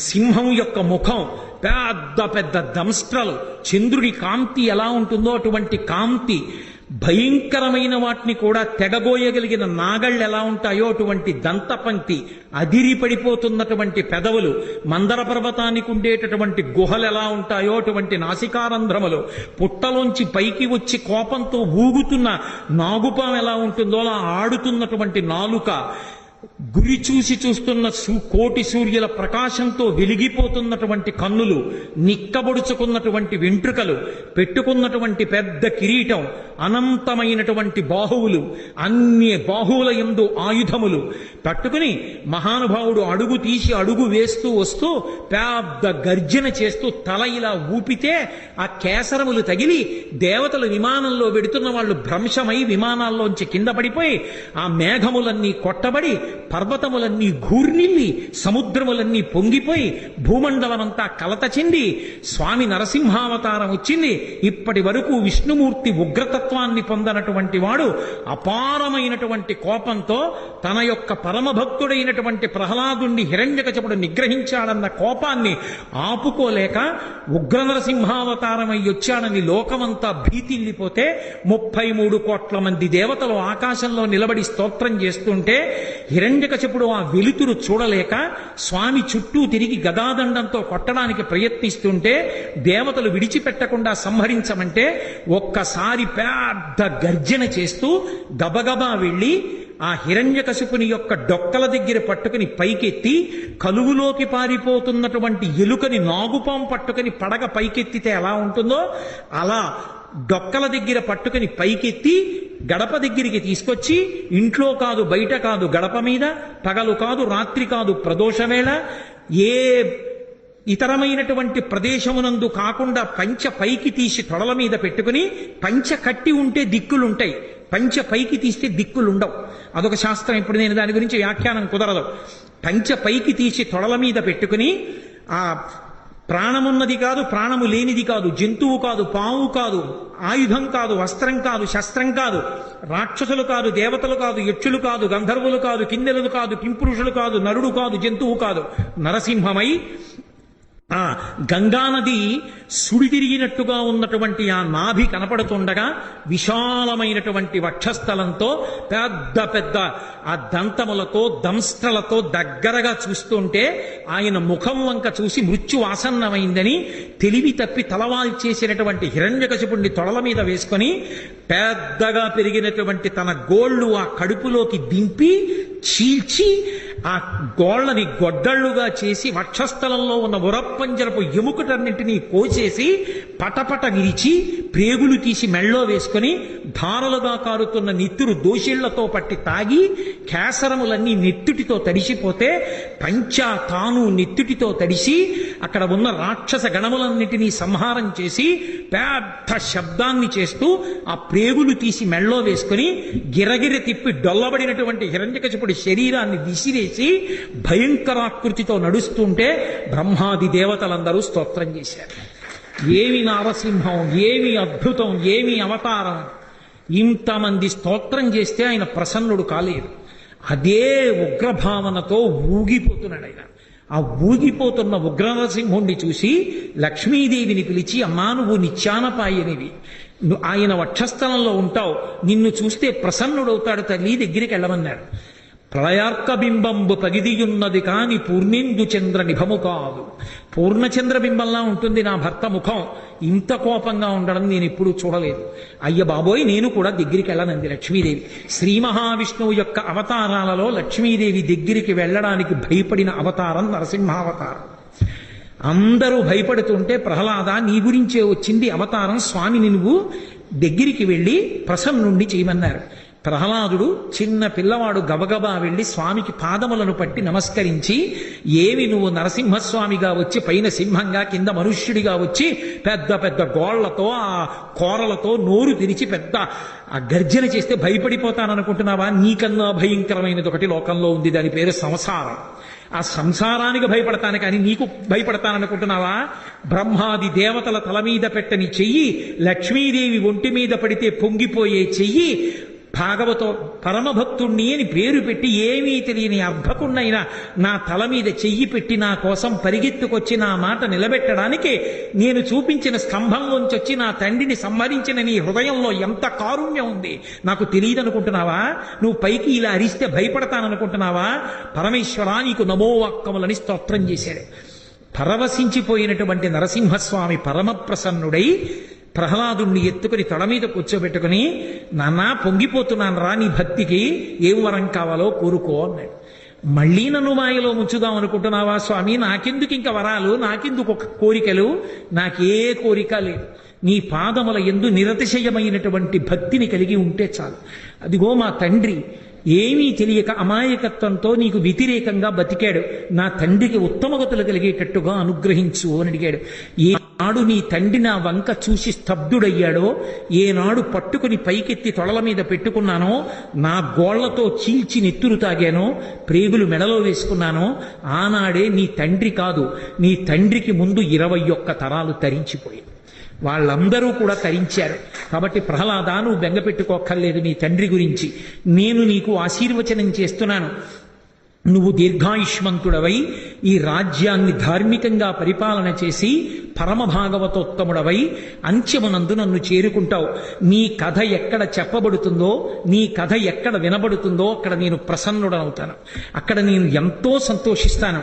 సింహం యొక్క ముఖం, పెద్ద పెద్ద దంస్ట్రలు, చంద్రుడి కాంతి ఎలా ఉంటుందో అటువంటి కాంతి, భయంకరమైన వాటిని కూడా తెగబోయగలిగిన నాగళ్ళు ఎలా ఉంటాయో అటువంటి దంతపంక్తి, అదిరి పడిపోతున్నటువంటి పెదవులు, మందర పర్వతానికి ఉండేటటువంటి గుహలు ఎలా ఉంటాయో అటువంటి నాసికారంధ్రములు, పుట్టలోంచి పైకి వచ్చి కోపంతో ఊగుతున్న నాగుపాం ఎలా ఉంటుందో అలా ఆడుతున్నటువంటి నాలుక, గురి చూసి చూస్తున్న కోటి సూర్యుల ప్రకాశంతో వెలిగిపోతున్నటువంటి కన్నులు, నిక్కబొడుచుకున్నటువంటి వెంట్రుకలు, పెట్టుకున్నటువంటి పెద్ద కిరీటం, అనంతమైనటువంటి బాహువులు, అన్ని బాహువుల యందు ఆయుధములు పట్టుకుని మహానుభావుడు అడుగు తీసి అడుగు వేస్తూ వస్తూ పెద్ద గర్జన చేస్తూ తల ఇలా ఊపితే ఆ కేసరములు తగిలి దేవతలు విమానంలో వెడుతున్న వాళ్ళు భ్రంశమై విమానాల్లోంచి కింద పడిపోయి ఆ మేఘములన్నీ కొట్టబడి పర్వతములన్నీ ఘూర్నిల్లి సముద్రములన్నీ పొంగిపోయి భూమండలమంతా కలత చెంది స్వామి నరసింహావతారం వచ్చింది. ఇప్పటి వరకు విష్ణుమూర్తి ఉగ్రతత్వాన్ని పొందనటువంటి వాడు అపారమైనటువంటి కోపంతో తన యొక్క పరమభక్తుడైనటువంటి ప్రహ్లాదుణ్ణి హిరణ్యకశపుడు నిగ్రహించాడన్న కోపాన్ని ఆపుకోలేక ఉగ్ర నరసింహావతారమై వచ్చాడని లోకమంతా భీతిల్లిపోతే 33 కోట్ల మంది దేవతలు ఆకాశంలో నిలబడి స్తోత్రం చేస్తుంటే హిరణ్యకశపుడు ఆ వెలుతురు చూడలేక స్వామి చుట్టూ తిరిగి గదాదండంతో కొట్టడానికి ప్రయత్నిస్తుంటే దేవతలు విడిచిపెట్టకుండా సంహరించమంటే ఒక్కసారి పెద్ద గర్జన చేస్తూ గబగబా వెళ్ళి ఆ హిరణ్యకశిపుని యొక్క డొక్కల దగ్గర పట్టుకుని పైకెత్తి కలుగులోకి పారిపోతున్నటువంటి ఎలుకని నాగుపాం పట్టుకుని పడగ పైకెత్తితే ఎలా ఉంటుందో అలా డొక్కల దగ్గర పట్టుకుని పైకెత్తి గడప దగ్గరికి తీసుకొచ్చి ఇంట్లో కాదు బయట కాదు గడప మీద పగలు కాదు రాత్రి కాదు ప్రదోషవేళ ఏ ఇతరమైనటువంటి ప్రదేశమునందు కాకుండా పంచ పైకి తీసి తొడల మీద పెట్టుకుని పంచ కట్టి ఉంటే దిక్కులుంటాయి, పంచ పైకి తీస్తే దిక్కులుండవు. అదొక శాస్త్రం. ఇప్పుడు నేను దాని గురించి వ్యాఖ్యానం కుదరదు. పంచ పైకి తీసి తొడల మీద పెట్టుకుని ఆ ప్రాణమున్నది కాదు ప్రాణము లేనిది కాదు, జంతువు కాదు పాము కాదు, ఆయుధం కాదు వస్త్రం కాదు శస్త్రం కాదు, రాక్షసులు కాదు దేవతలు కాదు యక్షులు కాదు గంధర్వులు కాదు కిన్నెలలు కాదు కింపురుషులు కాదు నరుడు కాదు జంతువు కాదు, నరసింహమై ఆ గంగానది సుడి తిరిగినట్టుగా ఉన్నటువంటి ఆ నాభి కనపడుతుండగా విశాలమైనటువంటి వక్షస్థలంతో పెద్ద పెద్ద ఆ దంతములతో దంస్ట్రలతో దగ్గరగా చూస్తుంటే ఆయన ముఖం వంక చూసి మృత్యు ఆసన్నమైందని తెలివి తప్పి తలవాల్చేసినటువంటి హిరణ్యకశిపుణ్ణి తొడల మీద వేసుకొని పెద్దగా పెరిగినటువంటి తన గోళ్ళు ఆ కడుపులోకి దింపి చీల్చి ఆ గోళ్లని గొడ్డళ్లుగా చేసి వక్షస్థలంలో ఉన్న ఉరప్పంజరపు ఎముకటన్నింటినీ కోసేసి పటపట విరిచి ప్రేగులు తీసి మెళ్ళో వేసుకొని ధారలుగా కారుతున్న నెత్తురు దోషిళ్లతో పట్టి తాగి కేసరములన్నీ నెత్తుటితో తడిసిపోతే పంచా తాను నెత్తుటితో తడిసి అక్కడ ఉన్న రాక్షస గణములన్నిటినీ సంహారం చేసి పెద్ద శబ్దాన్ని చేస్తూ ఆ ప్రేగులు తీసి మెళ్ళో వేసుకుని గిరగిర తిప్పి డొల్లబడినటువంటి హిరణ్యకశిపుడి శరీరాన్ని విసిరేసి భయంకరాకృతితో నడుస్తుంటే బ్రహ్మాది దేవతలందరూ స్తోత్రం చేశారు. ఏమి నారసింహం, ఏమి అద్భుతం, ఏమి అవతారం! ఇంతమంది స్తోత్రం చేస్తే ఆయన ప్రసన్నుడు కాలేదు. అదే ఉగ్రభావనతో ఊగిపోతున్నాడు ఆయన. ఆ ఊగిపోతున్న ఉగ్రనరసింహుణ్ణి చూసి లక్ష్మీదేవిని పిలిచి, అమ్మా నువ్వు నిత్యానపాయనివి, ఆయన వక్షస్థలంలో ఉంటావు, నిన్ను చూస్తే ప్రసన్నుడవుతాడు తల్లి, దగ్గరికి వెళ్ళమన్నాడు. ప్రళయార్కబింబంబు పగిదియున్నది కాని పూర్ణేందు చంద్ర నిభము కాదు. పూర్ణచంద్ర బింబంలా ఉంటుంది నా భర్త ముఖం. ఇంత కోపంగా ఉండడం నేను ఎప్పుడూ చూడలేదు. అయ్య బాబోయ్, నేను కూడా దగ్గరికి వెళ్ళనంది లక్ష్మీదేవి. శ్రీ మహావిష్ణువు యొక్క అవతారాలలో లక్ష్మీదేవి దగ్గరికి వెళ్ళడానికి భయపడిన అవతారం నరసింహావతారం. అందరూ భయపడుతుంటే ప్రహ్లాద నీ గురించే వచ్చింది అవతారం, స్వామిని నువ్వు దగ్గరికి వెళ్ళి ప్రసన్నుండి చేయమన్నారు. ప్రహ్లాదుడు చిన్న పిల్లవాడు గబగబా వెళ్ళి స్వామికి పాదములను పట్టి నమస్కరించి, ఏవి నువ్వు నరసింహస్వామిగా వచ్చి పైన సింహంగా కింద మనుష్యుడిగా వచ్చి పెద్ద పెద్ద గోళ్లతో ఆ కోరలతో నోరు తెరిచి పెద్ద ఆ గర్జన చేస్తే భయపడిపోతాననుకుంటున్నావా? నీకన్నా భయంకరమైనది ఒకటి లోకంలో ఉంది, దాని పేరు సంసారం. ఆ సంసారానికి భయపడతాను కానీ నీకు భయపడతాననుకుంటున్నావా? బ్రహ్మాది దేవతల తల మీద పెట్టని చెయ్యి, లక్ష్మీదేవి ఒంటి మీద పడితే పొంగిపోయే చెయ్యి, భాగవత పరమభక్తుణ్ణి అని పేరు పెట్టి ఏమీ తెలియని అర్భకుణ్ణైనా నా తల మీద చెయ్యి పెట్టి నా కోసం పరిగెత్తుకొచ్చి నా మాట నిలబెట్టడానికి నేను చూపించిన స్తంభంలోంచి వచ్చి నా తండ్రిని సంహరించిన నీ హృదయంలో ఎంత కారుణ్యం ఉంది నాకు తెలియదనుకుంటున్నావా? నువ్వు పైకి ఇలా అరిస్తే భయపడతాననుకుంటున్నావా? పరమేశ్వరా నీకు నమోవాక్కములని స్తోత్రం చేశాడు. పరవశించిపోయినటువంటి నరసింహస్వామి పరమప్రసన్నుడై ప్రహ్లాదుణ్ణి ఎత్తుకుని తొడ మీద కూర్చోబెట్టుకుని, నాన్న పొంగిపోతున్నాను రా నీ భక్తికి, ఏం వరం కావాలో కోరుకో అన్నాడు. మళ్ళీ నన్ను మాయలో ముంచుదాం అనుకుంటున్నావా స్వామి? నాకెందుకు ఇంకా వరాలు, నాకెందుకు ఒక కోరికలు? నాకే కోరిక లేదు. నీ పాదముల యందు నిరతిశయమైనటువంటి భక్తిని కలిగి ఉంటే చాలు. అదిగో మా తండ్రి ఏమీ తెలియక అమాయకత్వంతో నీకు వ్యతిరేకంగా బతికాడు, నా తండ్రికి ఉత్తమగతులు కలిగేటట్టుగా అనుగ్రహించు అని అడిగాడు. నాడు నీ తండ్రి నా వంక చూసి స్తబ్దుడయ్యాడో, ఏనాడు పట్టుకుని పైకెత్తి తొడల మీద పెట్టుకున్నానో, నా గోళ్లతో చీల్చి నెత్తురు తాగానో, ప్రేగులు మెడలో వేసుకున్నానో, ఆనాడే నీ తండ్రి కాదు, నీ తండ్రికి ముందు 21 తరాలు తరించిపోయి వాళ్ళందరూ కూడా తరించారు. కాబట్టి ప్రహ్లాద, నువ్వు బెంగపెట్టుకోక్కర్లేదు నీ తండ్రి గురించి. నేను నీకు ఆశీర్వచనం చేస్తున్నాను. నువ్వు దీర్ఘాయుష్మంతుడవై ఈ రాజ్యాన్ని ధార్మికంగా పరిపాలన చేసి పరమ భాగవతోత్తముడవై అంత్యమునందు నన్ను చేరుకుంటావు. నీ కథ ఎక్కడ చెప్పబడుతుందో, నీ కథ ఎక్కడ వినబడుతుందో అక్కడ నేను ప్రసన్నుడనవుతాను. అక్కడ నేను ఎంతో సంతోషిస్తాను.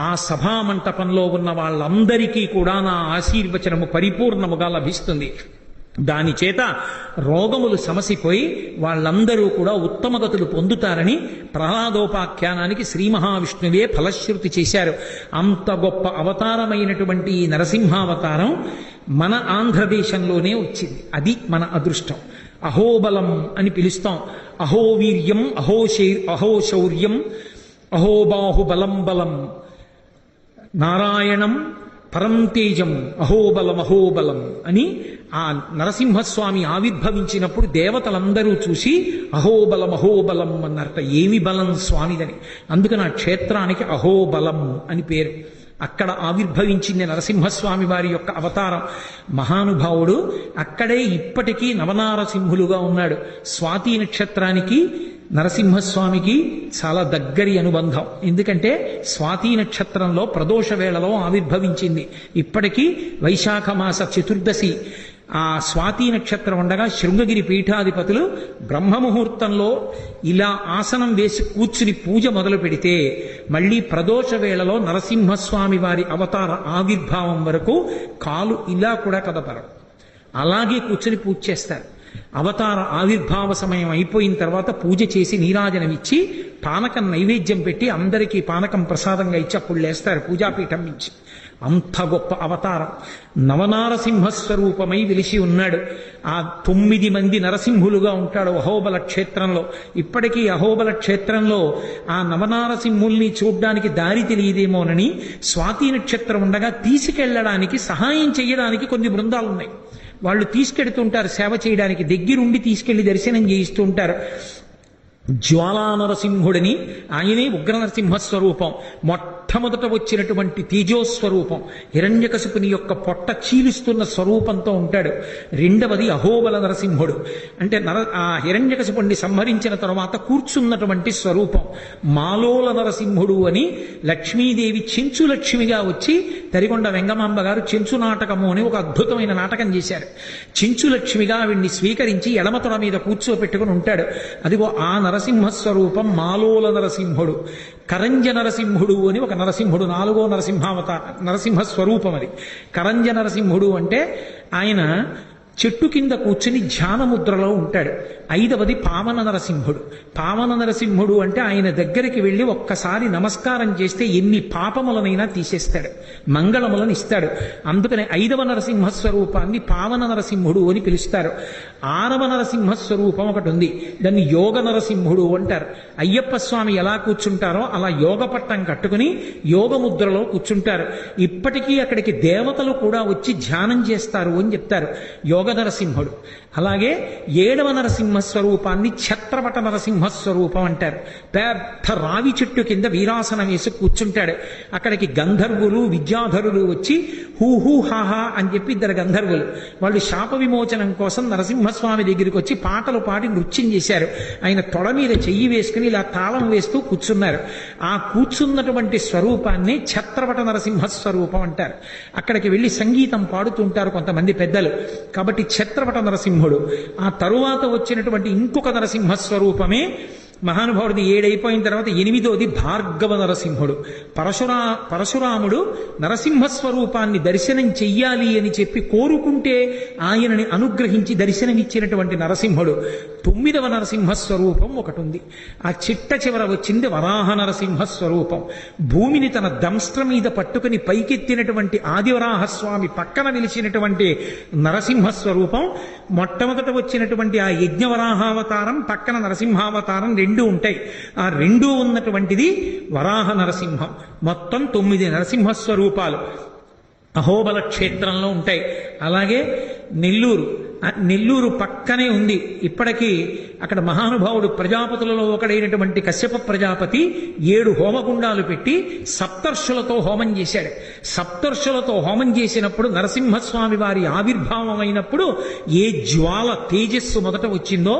ఆ సభామంటపంలో ఉన్న వాళ్ళందరికీ కూడా నా ఆశీర్వచనము పరిపూర్ణముగా లభిస్తుంది. దాని చేత రోగములు సమసిపోయి వాళ్ళందరూ కూడా ఉత్తమగతులు పొందుతారని ప్రహ్లాదోపాఖ్యానానికి శ్రీ మహావిష్ణువే ఫలశ్రుతి చేశారు. అంత గొప్ప అవతారమైనటువంటి ఈ నరసింహావతారం మన ఆంధ్రదేశంలోనే వచ్చింది. అది మన అదృష్టం. అహోబలం అని పిలుస్తాం. అహోవీర్యం, అహోశౌర్యం, అహోబాహుబలం బలం, నారాయణం పరం తేజం, అహోబలం అహోబలం అని ఆ నరసింహస్వామి ఆవిర్భవించినప్పుడు దేవతలందరూ చూసి అహోబలం అహోబలం అన్నారట. ఏమి బలం స్వామిదని. అందుకని ఆ క్షేత్రానికి అహోబలం అని పేరు. అక్కడ ఆవిర్భవించింది నరసింహస్వామి వారి యొక్క అవతారం. మహానుభావుడు అక్కడే ఇప్పటికీ నవనారసింహులుగా ఉన్నాడు. స్వాతి నక్షత్రానికి నరసింహస్వామికి చాలా దగ్గరి అనుబంధం. ఎందుకంటే స్వాతి నక్షత్రంలో ప్రదోష వేళలో ఆవిర్భవించింది. ఇప్పటికీ వైశాఖ మాస చతుర్దశి ఆ స్వాతి నక్షత్రం ఉండగా శృంగగిరి పీఠాధిపతులు బ్రహ్మముహూర్తంలో ఇలా ఆసనం వేసి కూర్చుని పూజ మొదలు పెడితే మళ్ళీ ప్రదోష వేళలో నరసింహస్వామి వారి అవతార ఆవిర్భావం వరకు కాలు ఇలా కూడా కదపరు. అలాగే కూర్చుని పూజ చేస్తారు. అవతార ఆవిర్భావ సమయం అయిపోయిన తర్వాత పూజ చేసి నీరాజనమిచ్చి పానకం నైవేద్యం పెట్టి అందరికీ పానకం ప్రసాదంగా ఇచ్చి అప్పుడు లేస్తారు పూజాపీఠం నుంచి. అంత గొప్ప అవతారం. నవనారసింహస్వరూపమై వెలిసి ఉన్నాడు. ఆ 9 మంది నరసింహులుగా ఉంటాడు అహోబల క్షేత్రంలో. ఇప్పటికీ అహోబల క్షేత్రంలో ఆ నవనారసింహుల్ని చూడ్డానికి దారి తెలియదేమోనని స్వాతి నక్షత్రం ఉండగా తీసుకెళ్లడానికి సహాయం చేయడానికి కొన్ని బృందాలు ఉన్నాయి. వాళ్ళు తీసుకెడుతుంటారు సేవ చేయడానికి, దగ్గరుండి తీసుకెళ్లి దర్శనం చేయిస్తూ ఉంటారు. జ్వాలా నరసింహుడిని, ఆయనే ఉగ్ర నరసింహస్వరూపం. మొట్టమొదట వచ్చినటువంటి తేజోస్వరూపం. హిరణ్యకశిపుని యొక్క పొట్ట చీలుస్తున్న స్వరూపంతో ఉంటాడు. రెండవది అహోబల నరసింహుడు, అంటే ఆ హిరణ్యకశిపుణ్ణి సంహరించిన తరువాత కూర్చున్నటువంటి స్వరూపం. మాలోల నరసింహుడు అని లక్ష్మీదేవి చెంచు లక్ష్మిగా వచ్చి తరిగొండ వెంగమాంబ గారు చెంచు నాటకము అని ఒక అద్భుతమైన నాటకం చేశారు. చెంచు లక్ష్మిగా ఆవిడ్ని స్వీకరించి ఎడమతొడ మీద కూర్చోపెట్టుకుని ఉంటాడు. అదిగో ఆ నరసింహస్వరూపం మాలోల నరసింహుడు. కరంజ నరసింహుడు అని ఒక నరసింహుడు, 4వ నరసింహస్వరూపం అది. కరంజ నరసింహుడు అంటే ఆయన చెట్టు కింద కూర్చుని ధ్యానముద్రలో ఉంటాడు. 5వది పావన నరసింహుడు. పావన నరసింహుడు అంటే ఆయన దగ్గరికి వెళ్ళి ఒక్కసారి నమస్కారం చేస్తే ఎన్ని పాపములనైనా తీసేస్తాడు, మంగళములను ఇస్తాడు. అందుకనే 5వ నరసింహస్వరూపాన్ని పావన నరసింహుడు అని పిలుస్తారు. 6వ నరసింహస్వరూపం ఒకటి ఉంది, దాన్ని యోగ నరసింహుడు అంటారు. అయ్యప్ప స్వామి ఎలా కూర్చుంటారో అలా యోగ పట్టం కట్టుకుని యోగముద్రలో కూర్చుంటారు. ఇప్పటికీ అక్కడికి దేవతలు కూడా వచ్చి ధ్యానం చేస్తారు అని చెప్తారు. యోగ నరసింహుడు. అలాగే 7వ నరసింహస్వరూపాన్ని ఛత్రపట నరసింహస్వరూపం అంటారు. పెద్ద రావి చెట్టు కింద వీరాసనం వేసి కూర్చుంటాడు. అక్కడికి గంధర్వులు విద్యాధరులు వచ్చి హూ హూ హాహా అని చెప్పి 2 గంధర్వులు వాళ్ళు శాప విమోచనం కోసం నరసింహస్వామి దగ్గరికి వచ్చి పాటలు పాడి నృత్యం చేశారు. ఆయన తొడ మీద చెయ్యి వేసుకుని ఇలా తాళం వేస్తూ కూర్చున్నారు. ఆ కూర్చున్నటువంటి స్వరూపాన్ని ఛత్రపట నరసింహస్వరూపం అంటారు. అక్కడికి వెళ్ళి సంగీతం పాడుతుంటారు కొంతమంది పెద్దలు. కాబట్టి ఛత్రపట నరసింహుడు. ఆ తరువాత వచ్చినటువంటి ఇంకొక నరసింహస్వరూపమే మహానుభావుడిది 7 అయిపోయిన తర్వాత 8వది భార్గవ నరసింహుడు. పరశురాముడు నరసింహస్వరూపాన్ని దర్శనం చెయ్యాలి అని చెప్పి కోరుకుంటే ఆయనని అనుగ్రహించి దర్శనమిచ్చినటువంటి నరసింహుడు. 9వ నరసింహస్వరూపం ఒకటి ఉంది. ఆ చిట్ట చివర వచ్చింది వరాహ నరసింహస్వరూపం. భూమిని తన దంస్ట్ర మీద పట్టుకుని పైకెత్తినటువంటి ఆదివరాహస్వామి పక్కన నిలిచినటువంటి నరసింహస్వరూపం. మొట్టమొదట వచ్చినటువంటి ఆ యజ్ఞవరాహావతారం పక్కన నరసింహావతారం 2 ఉంటాయి. ఆ 2 ఉన్నటువంటిది వరాహ నరసింహం. మొత్తం 9 నరసింహస్వరూపాలు. అహోబల క్షేత్రంలో ఉంటాయి. అలాగే నెల్లూరు, నెల్లూరు పక్కనే ఉంది. ఇప్పటికీ అక్కడ మహానుభావుడు ప్రజాపతులలో ఒకడైనటువంటి కశ్యప ప్రజాపతి 7 హోమగుండాలు పెట్టి సప్తర్షులతో హోమం చేశాడు. సప్తర్షులతో హోమం చేసినప్పుడు నరసింహస్వామి వారి ఆవిర్భావం అయినప్పుడు ఏ జ్వాల తేజస్సు మొదట వచ్చిందో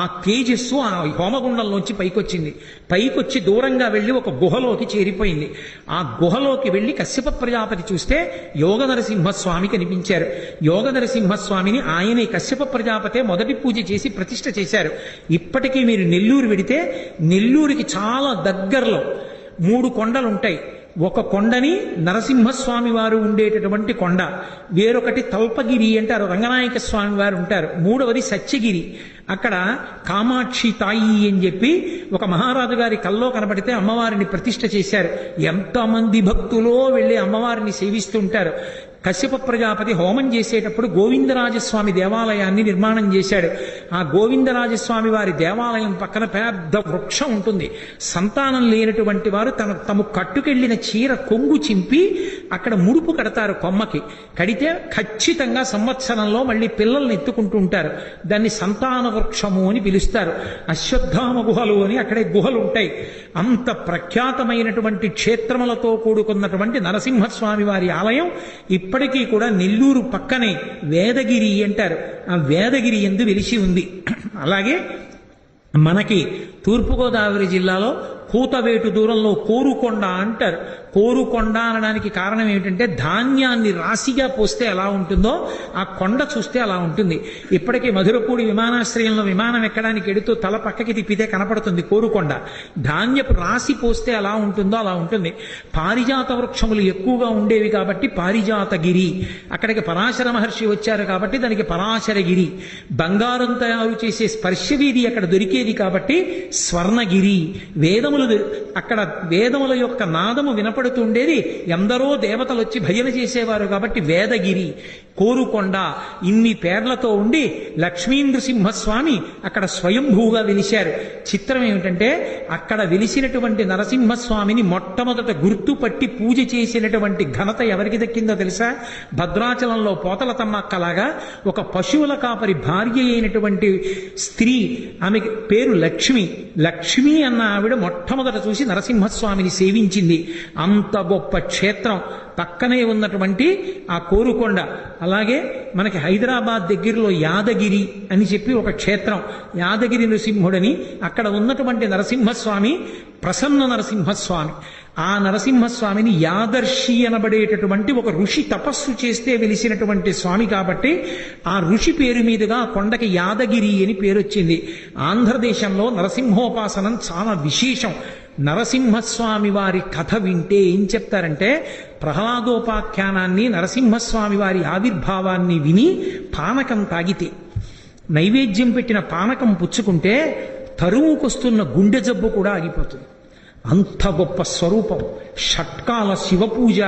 ఆ తేజస్సు ఆ హోమగుండంలోంచి పైకొచ్చింది. పైకొచ్చి దూరంగా వెళ్ళి ఒక గుహలోకి చేరిపోయింది. ఆ గుహలోకి వెళ్ళి కశ్యప ప్రజాపతి చూస్తే యోగ నరసింహస్వామి కనిపించారు. యోగ నరసింహస్వామిని ఆయనే కశ్యప ప్రజాపతే మొదటి పూజ చేసి ప్రతిష్ఠ చేశారు. ఇప్పటికీ మీరు నెల్లూరు వెడితే నెల్లూరుకి చాలా దగ్గరలో 3 కొండలు ఉంటాయి. ఒక కొండని నరసింహస్వామి వారు ఉండేటటువంటి కొండ, వేరొకటి తల్పగిరి అంటారు, రంగనాయక స్వామి వారు ఉంటారు, 3వది సత్యగిరి. అక్కడ కామాక్షి తాయి అని చెప్పి ఒక మహారాజు గారి కల్లో కనబడితే అమ్మవారిని ప్రతిష్ఠ చేశారు. ఎంతమంది భక్తులో వెళ్ళి అమ్మవారిని సేవిస్తుంటారు. కశ్యప ప్రజాపతి హోమం చేసేటప్పుడు గోవిందరాజస్వామి దేవాలయాన్ని నిర్మాణం చేశాడు. ఆ గోవిందరాజస్వామి వారి దేవాలయం పక్కన పెద్ద వృక్షం ఉంటుంది. సంతానం లేనటువంటి వారు తమ కట్టుకెళ్లిన చీర కొంగు చింపి అక్కడ ముడుపు కడతారు. కొమ్మకి కడితే ఖచ్చితంగా సంవత్సరంలో మళ్ళీ పిల్లల్ని ఎత్తుకుంటూ ఉంటారు. దాన్ని సంతాన వృక్షము అని పిలుస్తారు. అశ్వత్థామ గుహలు అని అక్కడే గుహలు ఉంటాయి. అంత ప్రఖ్యాతమైనటువంటి క్షేత్రములతో కూడుకున్నటువంటి నరసింహస్వామి వారి ఆలయం ఇప్పటికీ కూడా నెల్లూరు పక్కనే వేదగిరి అంటారు. ఆ వేదగిరి యందు వెలిసి ఉంది. అలాగే మనకి తూర్పుగోదావరి జిల్లాలో కూతవేటు దూరంలో కోరుకొండ అంటారు. కోరుకొండ అనడానికి కారణం ఏమిటంటే ధాన్యాన్ని రాశిగా పోస్తే ఎలా ఉంటుందో ఆ కొండ చూస్తే అలా ఉంటుంది. ఇప్పటికీ మధురపూడి విమానాశ్రయంలో విమానం ఎక్కడానికి ఎడుతూ తల పక్కకి తిప్పితే కనపడుతుంది కోరుకొండ. ధాన్యపు రాశి పోస్తే ఎలా ఉంటుందో అలా ఉంటుంది. పారిజాత వృక్షములు ఎక్కువగా ఉండేవి కాబట్టి పారిజాతగిరి. అక్కడికి పరాశర మహర్షి వచ్చారు కాబట్టి దానికి పరాశరగిరి. బంగారం తయారు చేసే స్పర్శవీధి అక్కడ దొరికేది కాబట్టి స్వర్ణగిరి. అక్కడ వేదముల యొక్క నాదము వినపడుతుండేది. ఎందరో దేవతలు వచ్చి భజన చేసేవారు కాబట్టి వేదగిరి, కోరుకొండ ఇన్ని పేర్లతో ఉండి లక్ష్మీనృసింహస్వామి అక్కడ స్వయంభూగా వెలిశారు. చిత్రం ఏమిటంటే అక్కడ వెలిసినటువంటి నరసింహస్వామిని మొట్టమొదట గుర్తుపట్టి పూజ చేసినటువంటి ఘనత ఎవరికి దక్కిందో తెలుసా? భద్రాచలంలో పోతల తమ్మక్కలాగా ఒక పశువుల కాపరి భార్య అయినటువంటి స్త్రీ, ఆమె పేరు లక్ష్మి. లక్ష్మి అన్న ఆవిడ మొట్టమొదట చూసి నరసింహస్వామిని సేవించింది. అంత గొప్ప క్షేత్రం పక్కనే ఉన్నటువంటి ఆ కోరుకొండ. అలాగే మనకి హైదరాబాద్ దగ్గరలో యాదగిరి అని చెప్పి ఒక క్షేత్రం, యాదగిరి నృసింహుడని. అక్కడ ఉన్నటువంటి నరసింహస్వామి ప్రసన్న నరసింహస్వామి. ఆ నరసింహస్వామిని యాదర్శి అనబడేటటువంటి ఒక ఋషి తపస్సు చేస్తే వెలిసినటువంటి స్వామి కాబట్టి ఆ ఋషి పేరు మీదుగా ఆ కొండకి యాదగిరి అని పేరు వచ్చింది. ఆంధ్రదేశంలో నరసింహోపాసనం చాలా విశేషం. నరసింహస్వామి వారి కథ వింటే ఏం చెప్తారంటే, ప్రహ్లాదోపాఖ్యానాన్ని నరసింహస్వామి వారి ఆవిర్భావాన్ని విని పానకం తాగితే, నైవేద్యం పెట్టిన పానకం పుచ్చుకుంటే తరువుకొస్తున్న గుండె జబ్బు కూడా ఆగిపోతుంది. అంత గొప్ప స్వరూపం. షట్కాల శివ పూజ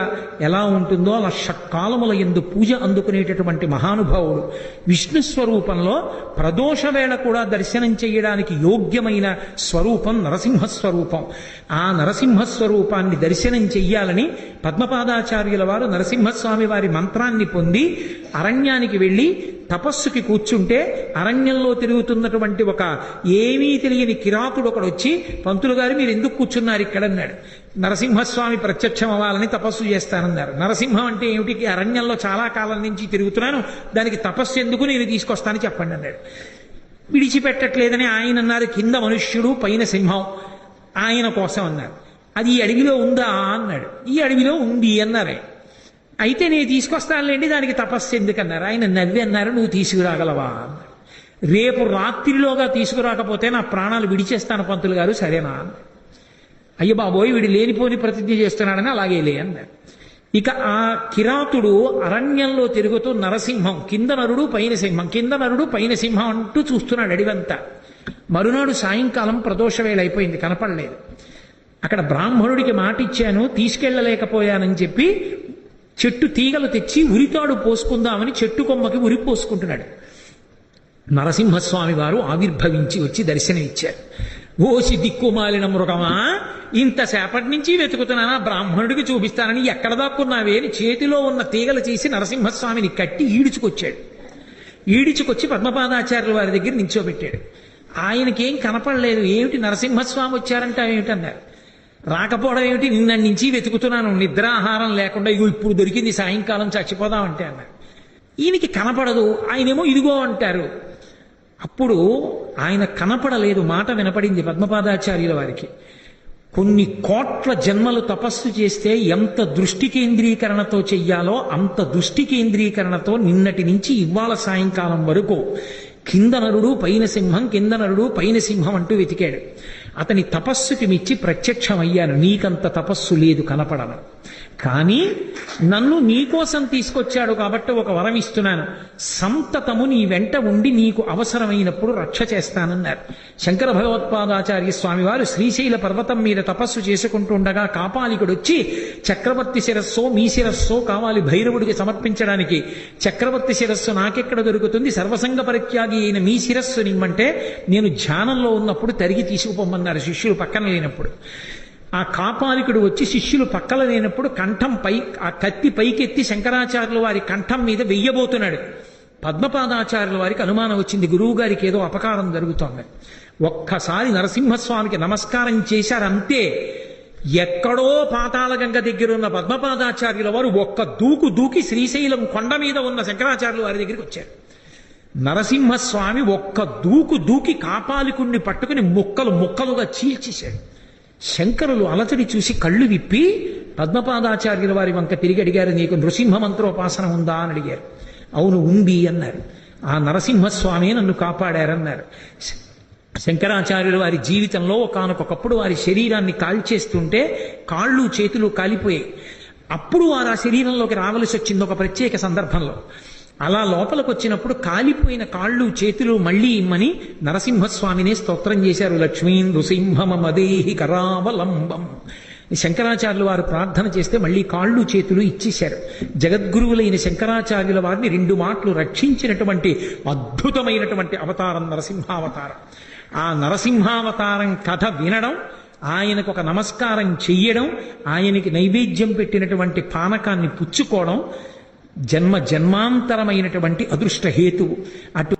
ఎలా ఉంటుందో అలా షట్కాలముల యందు పూజ అందుకునేటటువంటి మహానుభావుడు. విష్ణు స్వరూపంలో ప్రదోష వేళ కూడా దర్శనం చేయడానికి యోగ్యమైన స్వరూపం నరసింహస్వరూపం. ఆ నరసింహస్వరూపాన్ని దర్శనం చెయ్యాలని పద్మపాదాచార్యుల వారు నరసింహస్వామి వారి మంత్రాన్ని పొంది అరణ్యానికి వెళ్ళి తపస్సుకి కూర్చుంటే అరణ్యంలో తిరుగుతున్నటువంటి ఒక ఏమీ తెలియని కిరాతుడు ఒకడు వచ్చి, పంతులు గారు మీరు ఎందుకు కూర్చున్నారు ఇక్కడ అన్నాడు. నరసింహస్వామి ప్రత్యక్షం అవ్వాలని తపస్సు చేస్తానన్నారు. నరసింహం అంటే ఏమిటి? అరణ్యంలో చాలా కాలం నుంచి తిరుగుతున్నాను, దానికి తపస్సు ఎందుకు, నేను తీసుకొస్తాను చెప్పండి అన్నాడు. విడిచిపెట్టట్లేదని ఆయన అన్నారు. కింద మనుష్యుడు పైన సింహం, ఆయన కోసం అన్నారు. అది ఈ అడవిలో ఉందా అన్నాడు. ఈ అడవిలో ఉంది అన్నారే. అయితే నేను తీసుకొస్తానులేండి, దానికి తపస్సు ఎందుకన్నారు. ఆయన నవ్వి అన్నారు, నువ్వు తీసుకురాగలవా అన్నారు. రేపు రాత్రిలోగా తీసుకురాకపోతే నా ప్రాణాలు విడిచేస్తాను పంతులు గారు, సరేనా అన్నారు. అయ్య బాబోయ్ వీడు లేనిపోని ప్రతిజ్ఞ చేస్తున్నాడని అలాగే లే అన్నారు. ఇక ఆ కిరాతుడు అరణ్యంలో తిరుగుతూ నరసింహం, కింద నరుడు పైన సింహం, కింద నరుడు పైన సింహం అంటూ చూస్తున్నాడు అడివంతా. మరునాడు సాయంకాలం ప్రదోష వేళ అయిపోయింది, కనపడలేదు. అక్కడ బ్రాహ్మణుడికి మాట ఇచ్చాను, తీసుకెళ్ళలేకపోయానని చెప్పి చెట్టు తీగలు తెచ్చి ఉరితాడు పోసుకుందామని చెట్టు కొమ్మకి ఉరి పోసుకుంటున్నాడు. నరసింహస్వామి వారు ఆవిర్భవించి వచ్చి దర్శనమిచ్చారు. ఓసి దిక్కుమాలిన మృగమా, ఇంతసేపటి నుంచి వెతుకుతున్నానా, బ్రాహ్మణుడికి చూపిస్తానని ఎక్కడ దాక్కున్నావే అని చేతిలో ఉన్న తీగలు చేసి నరసింహస్వామిని కట్టి ఈడ్చుకొచ్చాడు. ఈడ్చుకొచ్చి పద్మపాదాచార్యుల వారి దగ్గర నించోబెట్టాడు. ఆయనకేం కనపడలేదు. ఏమిటి నరసింహస్వామి వచ్చారంటే ఏమిటన్నారు. రాకపోవడం ఏమిటి, నిన్న నుంచి వెతుకుతున్నాను నిద్రాహారం లేకుండా, ఇగో ఇప్పుడు దొరికింది, సాయంకాలం చచ్చిపోదామంటే అన్నారు. ఈయనకి కనపడదు, ఆయనేమో ఇదిగో అంటారు. అప్పుడు ఆయన కనపడలేదు, మాట వినపడింది పద్మపాదాచార్యుల వారికి. కొన్ని కోట్ల జన్మలు తపస్సు చేస్తే ఎంత దృష్టి కేంద్రీకరణతో చెయ్యాలో అంత దృష్టి కేంద్రీకరణతో నిన్నటి నుంచి ఇవాళ సాయంకాలం వరకు కింద నరుడు పైన సింహం, కింద నరుడు పైన సింహం అంటూ వెతికాడు. అతని తపస్సుకి మెచ్చి ప్రత్యక్షమయ్యాను. నీకంత తపస్సు లేదు, కనపడను. కానీ నన్ను నీకోసం తీసుకొచ్చాడు కాబట్టి ఒక వరం ఇస్తున్నాను. సంతతము నీ వెంట ఉండి నీకు అవసరమైనప్పుడు రక్ష చేస్తానన్నారు. శంకర భగవత్పాదాచార్య స్వామి వారు శ్రీశైల పర్వతం మీద తపస్సు చేసుకుంటుండగా కాపాలికుడు వచ్చి చక్రవర్తి శిరస్సో మీ శిరస్సో కావాలి భైరవుడికి సమర్పించడానికి. చక్రవర్తి శిరస్సు నాకెక్కడ దొరుకుతుంది, సర్వసంగ పరిత్యాగి అయిన మీ శిరస్సు నిమ్మంటే నేను ధ్యానంలో ఉన్నప్పుడు తరిగి తీసుకుపోమన్నారు శిష్యులు పక్కన లేనప్పుడు. ఆ కాపాలికుడు వచ్చి శిష్యులు పక్కన లేనప్పుడు కంఠం పై ఆ కత్తి పైకెత్తి శంకరాచార్యుల వారి కంఠం మీద వెయ్యబోతున్నాడు. పద్మపాదాచార్యుల వారికి అనుమానం వచ్చింది, గురువు గారికి ఏదో అపకారం జరుగుతోంది. ఒక్కసారి నరసింహస్వామికి నమస్కారం చేశారంతే. ఎక్కడో పాతాళగంగ దగ్గర ఉన్న పద్మపాదాచార్యుల వారు ఒక్క దూకి శ్రీశైలం కొండ మీద ఉన్న శంకరాచార్యుల వారి దగ్గరికి వచ్చారు. నరసింహస్వామి ఒక్క దూకి కాపాలికుణ్ణి పట్టుకుని ముక్కలుగా చీల్చేశాడు. శంకరులు అలచడి చూసి కళ్ళు విప్పి పద్మపాదాచార్యుల వారి వంక తిరిగి అడిగారు, నీకు నృసింహ మంత్రోపాసన ఉందా అని అడిగారు. అవును ఉంది అన్నారు. ఆ నరసింహస్వామి నన్ను కాపాడారన్నారు. శంకరాచార్యుల వారి జీవితంలో ఒకానొకప్పుడు వారి శరీరాన్ని కాల్చేస్తుంటే కాళ్ళు చేతులు కాలిపోయాయి. అప్పుడు వారు ఆ శరీరంలోకి రావలసి వచ్చింది ఒక ప్రత్యేక సందర్భంలో. అలా లోపలికి వచ్చినప్పుడు కాలిపోయిన కాళ్ళు చేతులు మళ్ళీ ఇమ్మని నరసింహస్వామినే స్తోత్రం చేశారు. లక్ష్మీ నృసింహమదేహి కరావలంబం. శంకరాచార్యుల వారు ప్రార్థన చేస్తే మళ్ళీ కాళ్ళు చేతులు ఇచ్చేశారు. జగద్గురువులైన శంకరాచార్యుల వారిని 2 మాటలు రక్షించినటువంటి అద్భుతమైనటువంటి అవతారం నరసింహావతారం. ఆ నరసింహావతారం కథ వినడం, ఆయనకు ఒక నమస్కారం చెయ్యడం, ఆయనకి నైవేద్యం పెట్టినటువంటి పానకాన్ని పుచ్చుకోవడం జన్మాంతరమైనటువంటి అదృష్ట హేతువు. అటు